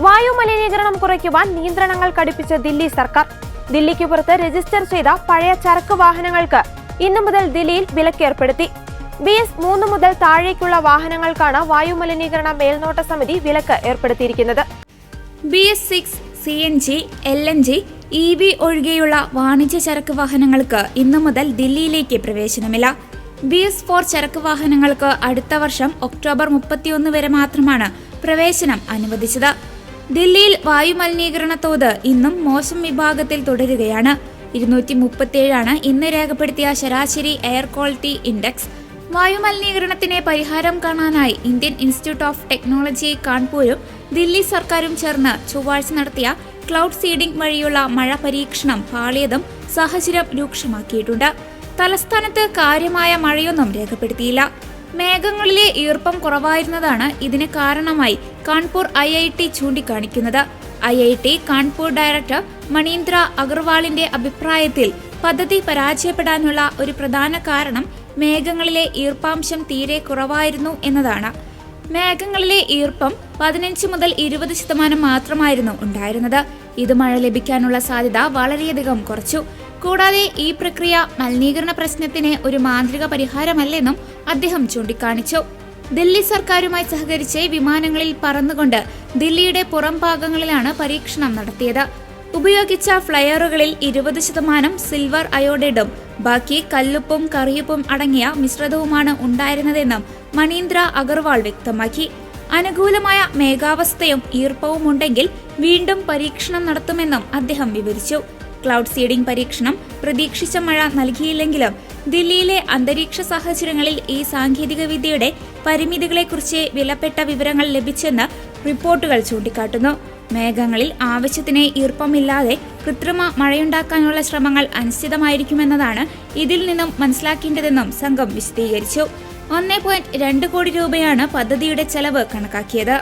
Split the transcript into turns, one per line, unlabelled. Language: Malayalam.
വായു മലിനീകരണം കുറയ്ക്കുവാൻ നിയന്ത്രണങ്ങൾ കടുപ്പിച്ച ദില്ലി സർക്കാർ. ദില്ലിക്ക് പുറത്ത് രജിസ്റ്റർ ചെയ്ത പഴയ ചരക്ക് വാഹനങ്ങൾക്ക് ഇന്നു മുതൽ ദില്ലിയിൽ വിലക്കേർപ്പെടുത്തി. BS3 മുതൽ താഴേക്കുള്ള വാഹനങ്ങൾക്കാണ് വായു മലിനീകരണ മേൽനോട്ട സമിതി വിലക്ക് ഏർപ്പെടുത്തിയിരിക്കുന്നത്.
BS6, CNG, LNG, EV ഒഴികെയുള്ള വാണിജ്യ ചരക്ക് വാഹനങ്ങൾക്ക് ഇന്നു മുതൽ ദില്ലിയിലേക്ക് പ്രവേശനമില്ല. BS4 ചരക്ക് വാഹനങ്ങൾക്ക് അടുത്ത വർഷം ഒക്ടോബർ 31 വരെ മാത്രമാണ് പ്രവേശനം അനുവദിച്ചത്. ദില്ലിയിൽ വായു മലിനീകരണ തോത് ഇന്നും മോശം വിഭാഗത്തിൽ തുടരുകയാണ്. 237 ഇന്ന് രേഖപ്പെടുത്തിയ ശരാശരി എയർ ക്വാളിറ്റി ഇൻഡെക്സ്. വായു മലിനീകരണത്തിന് പരിഹാരം കാണാനായി ഇന്ത്യൻ ഇൻസ്റ്റിറ്റ്യൂട്ട് ഓഫ് ടെക്നോളജി കാൺപൂരും ദില്ലി സർക്കാരും ചേർന്ന് ചൊവ്വാഴ്ച നടത്തിയ ക്ലൗഡ് സീഡിംഗ് വഴിയുള്ള മഴ പരീക്ഷണം പാളിയതും സാഹചര്യം രൂക്ഷമാക്കിയിട്ടുണ്ട്. തലസ്ഥാനത്ത് കാര്യമായ മഴയൊന്നും രേഖപ്പെടുത്തിയില്ല. മേഘങ്ങളിലെ ഈർപ്പം കുറവായിരുന്നതാണ് ഇതിന് കാരണമായി കാൺപൂർ IIT ചൂണ്ടിക്കാണിക്കുന്നത്. IIT കാൺപൂർ ഡയറക്ടർ മണീന്ദ്ര അഗർവാളിന്റെ അഭിപ്രായത്തിൽ പദ്ധതി പരാജയപ്പെടാനുള്ള ഒരു പ്രധാന കാരണം മേഘങ്ങളിലെ ഈർപ്പാംശം തീരെ കുറവായിരുന്നു എന്നതാണ്. മേഘങ്ങളിലെ ഈർപ്പം 15 മുതൽ 20% മാത്രമായിരുന്നു ഉണ്ടായിരുന്നത്. ഇത് മഴ ലഭിക്കാനുള്ള സാധ്യത വളരെയധികം കുറച്ചു. കൂടാതെ ഈ പ്രക്രിയ മലിനീകരണ പ്രശ്നത്തിന് ഒരു മാന്ത്രിക പരിഹാരമല്ലെന്നും അദ്ദേഹം ചൂണ്ടിക്കാണിച്ചു. ദില്ലി സർക്കാരുമായി സഹകരിച്ച് വിമാനങ്ങളിൽ പറന്നുകൊണ്ട് ദില്ലിയുടെ പുറം ഭാഗങ്ങളിലാണ് പരീക്ഷണം നടത്തിയത്. ഉപയോഗിച്ച ഫ്ലയറുകളിൽ 20% സിൽവർ അയോഡൈഡും ബാക്കി കല്ലുപ്പും കറിയുപ്പും അടങ്ങിയ മിശ്രിതവുമാണ് ഉണ്ടായിരുന്നതെന്നും മണീന്ദ്ര അഗർവാൾ വ്യക്തമാക്കി. അനുകൂലമായ മേഘാവസ്ഥയും ഈർപ്പവും ഉണ്ടെങ്കിൽ വീണ്ടും പരീക്ഷണം നടത്തുമെന്നും അദ്ദേഹം വിവരിച്ചു. ക്ലൗഡ് സീഡിംഗ് പരീക്ഷണം പ്രതീക്ഷിച്ച മഴ നൽകിയില്ലെങ്കിലും ദില്ലിയിലെ അന്തരീക്ഷ സാഹചര്യങ്ങളിൽ ഈ സാങ്കേതിക വിദ്യയുടെ പരിമിതികളെക്കുറിച്ച് വിലപ്പെട്ട വിവരങ്ങൾ ലഭിച്ചെന്ന് റിപ്പോർട്ടുകൾ ചൂണ്ടിക്കാട്ടുന്നു. മേഘങ്ങളിൽ ആവശ്യത്തിന് ഈർപ്പമില്ലാതെ കൃത്രിമ മഴയുണ്ടാക്കാനുള്ള ശ്രമങ്ങൾ അനിശ്ചിതമായിരിക്കുമെന്നതാണ് ഇതിൽ നിന്നും മനസ്സിലാക്കേണ്ടതെന്നും സംഘം വിശദീകരിച്ചു. 1.2 കോടി രൂപയാണ് പദ്ധതിയുടെ ചെലവ് കണക്കാക്കിയത്.